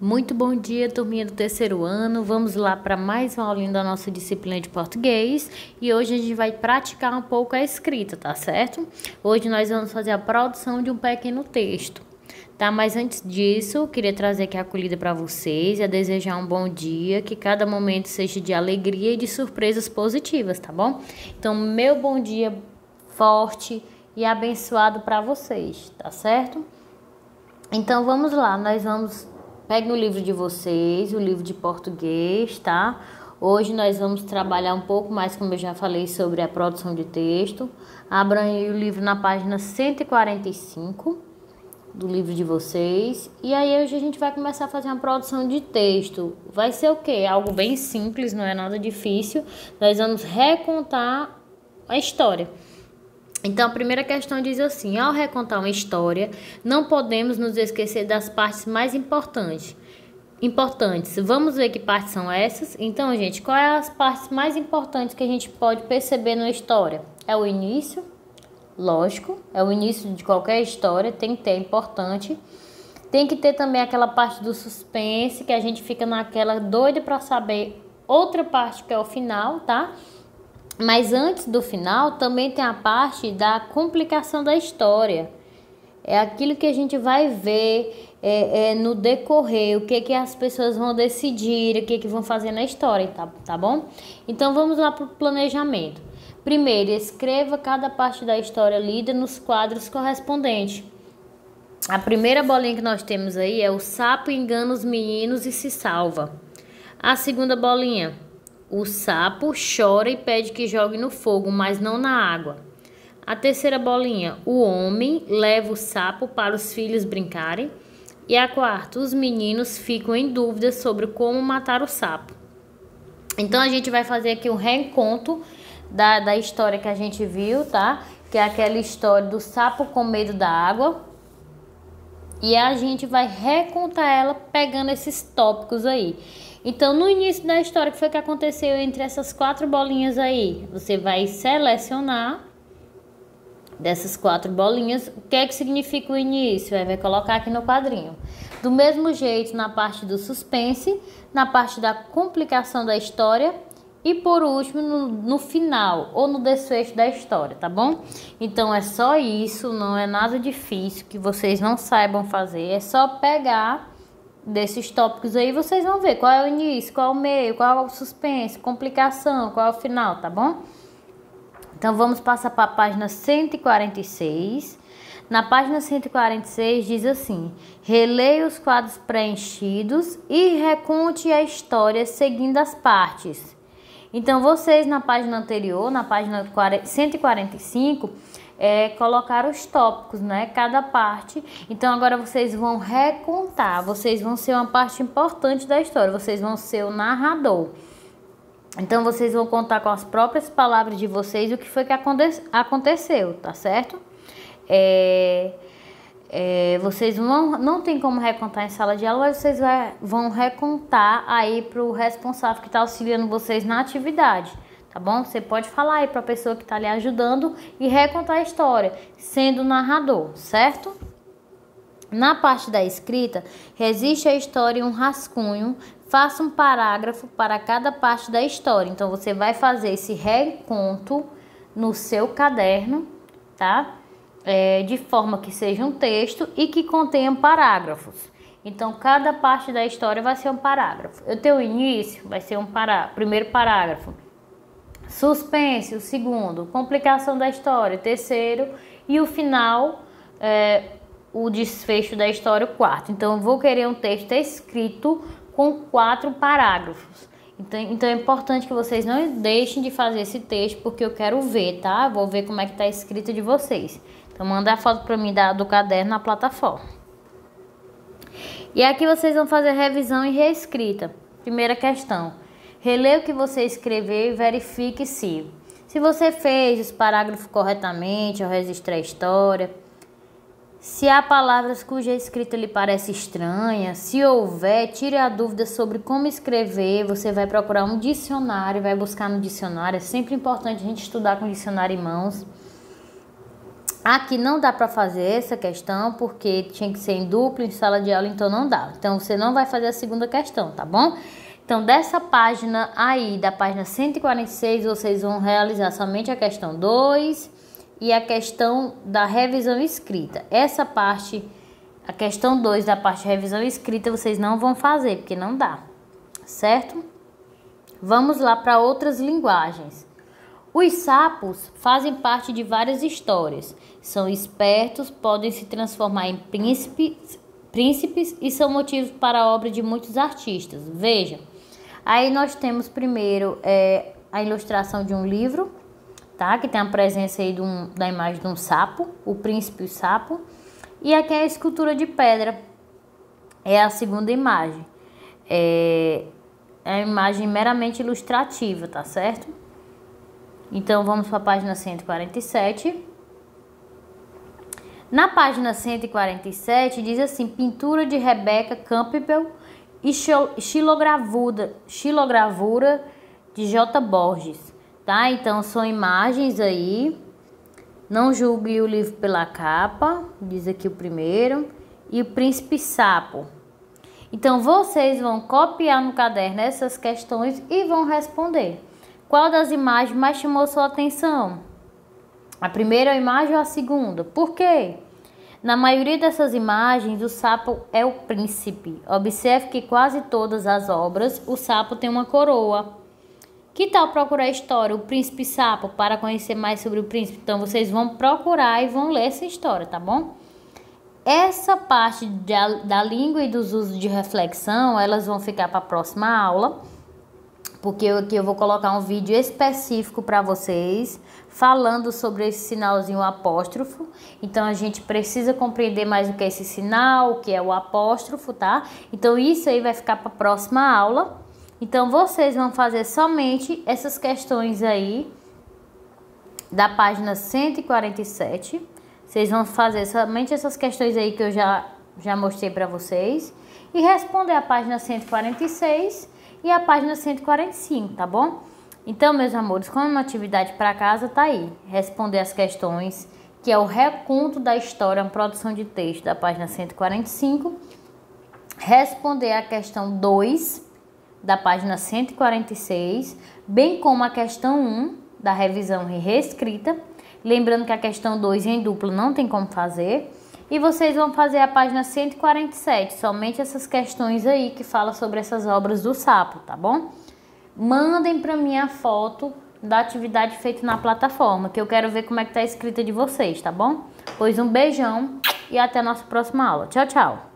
Muito bom dia, turminha do terceiro ano. Vamos lá para mais uma aulinha da nossa disciplina de português. E hoje a gente vai praticar um pouco a escrita, tá certo? Hoje nós vamos fazer a produção de um pequeno texto, tá? Mas antes disso, queria trazer aqui a acolhida para vocês e a desejar um bom dia, que cada momento seja de alegria e de surpresas positivas, tá bom? Então, meu bom dia forte e abençoado para vocês, tá certo? Então, vamos lá, Pegue o livro de vocês, o livro de português, tá? Hoje nós vamos trabalhar um pouco mais, como eu já falei, sobre a produção de texto. Abram aí o livro na página 145 do livro de vocês. E aí hoje a gente vai começar a fazer uma produção de texto. Vai ser o quê? Algo bem simples, não é nada difícil. Nós vamos recontar a história. Então, a primeira questão diz assim: ao recontar uma história, não podemos nos esquecer das partes mais importantes. Vamos ver que partes são essas? Então, gente, quais são as partes mais importantes que a gente pode perceber na história? É o início, lógico, é o início de qualquer história, tem que ter, é importante. Tem que ter também aquela parte do suspense, que a gente fica naquela doida para saber outra parte que é o final, tá? Mas antes do final também tem a parte da complicação da história. É aquilo que a gente vai ver no decorrer, o que as pessoas vão decidir, o que vão fazer na história, tá bom? Então vamos lá para o planejamento. Primeiro, escreva cada parte da história lida nos quadros correspondentes. A primeira bolinha que nós temos aí é: o sapo engana os meninos e se salva. A segunda bolinha: o sapo chora e pede que jogue no fogo, mas não na água. A terceira bolinha: o homem leva o sapo para os filhos brincarem. E a quarta: os meninos ficam em dúvida sobre como matar o sapo. Então a gente vai fazer aqui um reencontro da história que a gente viu, tá? Que é aquela história do sapo com medo da água. E a gente vai recontar ela pegando esses tópicos aí. Então, no início da história, o que foi que aconteceu entre essas quatro bolinhas aí? Você vai selecionar dessas quatro bolinhas o que é que significa o início. Aí vai colocar aqui no quadrinho. Do mesmo jeito, na parte do suspense, na parte da complicação da história e, por último, no final ou no desfecho da história, tá bom? Então, é só isso, não é nada difícil que vocês não saibam fazer. É só pegar desses tópicos aí, vocês vão ver qual é o início, qual é o meio, qual é o suspense, complicação, qual é o final, tá bom? Então, vamos passar para a página 146. Na página 146 diz assim: releia os quadros preenchidos e reconte a história seguindo as partes. Então, vocês na página anterior, na página 145, colocar os tópicos, né? Cada parte. Então, agora vocês vão recontar. Vocês vão ser uma parte importante da história. Vocês vão ser o narrador. Então, vocês vão contar com as próprias palavras de vocês o que foi que aconteceu, tá certo? Vocês não tem como recontar em sala de aula, mas vocês vão recontar aí para o responsável que está auxiliando vocês na atividade. Tá bom? Você pode falar aí para a pessoa que está lhe ajudando e recontar a história, sendo narrador, certo? Na parte da escrita, resiste a história em um rascunho, faça um parágrafo para cada parte da história. Então, você vai fazer esse reconto no seu caderno, tá? De forma que seja um texto e que contenha parágrafos. Então, cada parte da história vai ser um parágrafo. Eu tenho o início, vai ser primeiro parágrafo. Suspense, o segundo. Complicação da história, o terceiro. E o final, o desfecho da história, o quarto. Então, eu vou querer um texto escrito com 4 parágrafos. Então, é importante que vocês não deixem de fazer esse texto, porque eu quero ver, tá? Vou ver como é que tá escrito de vocês. Então, manda a foto para mim do caderno na plataforma. E aqui vocês vão fazer revisão e reescrita. Primeira questão: releia o que você escreveu e verifique se você fez os parágrafos corretamente ao registrar a história, se há palavras cuja escrita lhe parece estranha, se houver, tire a dúvida sobre como escrever. Você vai procurar um dicionário, vai buscar no dicionário. É sempre importante a gente estudar com o dicionário em mãos. Aqui não dá para fazer essa questão, porque tinha que ser em dupla, em sala de aula, então não dá. Então, você não vai fazer a segunda questão, tá bom? Então, dessa página aí, da página 146, vocês vão realizar somente a questão 2 e a questão da revisão escrita. Essa parte, a questão 2 da parte de revisão escrita, vocês não vão fazer, porque não dá, certo? Vamos lá para outras linguagens. Os sapos fazem parte de várias histórias. São espertos, podem se transformar em príncipes e são motivos para a obra de muitos artistas. Veja, aí nós temos primeiro a ilustração de um livro, tá? Que tem a presença aí da imagem de um sapo, o príncipe e o sapo. E aqui é a escultura de pedra, é a segunda imagem. É a imagem meramente ilustrativa, tá certo? Então, vamos para a página 147. Na página 147, diz assim, pintura de Rebecca Campbell e xilogravura de J. Borges, tá? Então, são imagens aí. Não julgue o livro pela capa, diz aqui o primeiro. E o príncipe sapo. Então, vocês vão copiar no caderno essas questões e vão responder. Qual das imagens mais chamou sua atenção? A primeira imagem ou a segunda? Por quê? Na maioria dessas imagens, o sapo é o príncipe. Observe que quase todas as obras, o sapo tem uma coroa. Que tal procurar a história, o príncipe sapo, para conhecer mais sobre o príncipe? Então, vocês vão procurar e vão ler essa história, tá bom? Essa parte da língua e dos usos de reflexão, elas vão ficar para a próxima aula, porque aqui eu vou colocar um vídeo específico para vocês, falando sobre esse sinalzinho apóstrofo. Então, a gente precisa compreender mais o que é esse sinal, o que é o apóstrofo, tá? Então, isso aí vai ficar para a próxima aula. Então, vocês vão fazer somente essas questões aí, da página 147. Vocês vão fazer somente essas questões aí que eu já mostrei para vocês. E responder a página 146 e a página 145, tá bom? Então, meus amores, como uma atividade para casa, tá aí. Responder as questões, que é o reconto da história, uma produção de texto da página 145. Responder a questão 2 da página 146, bem como a questão 1 da revisão e reescrita. Lembrando que a questão 2 em duplo não tem como fazer. E vocês vão fazer a página 147, somente essas questões aí que falam sobre essas obras do sapo, tá bom? Mandem para mim a foto da atividade feita na plataforma, que eu quero ver como é que tá a escrita de vocês, tá bom? Pois um beijão e até a nossa próxima aula. Tchau, tchau!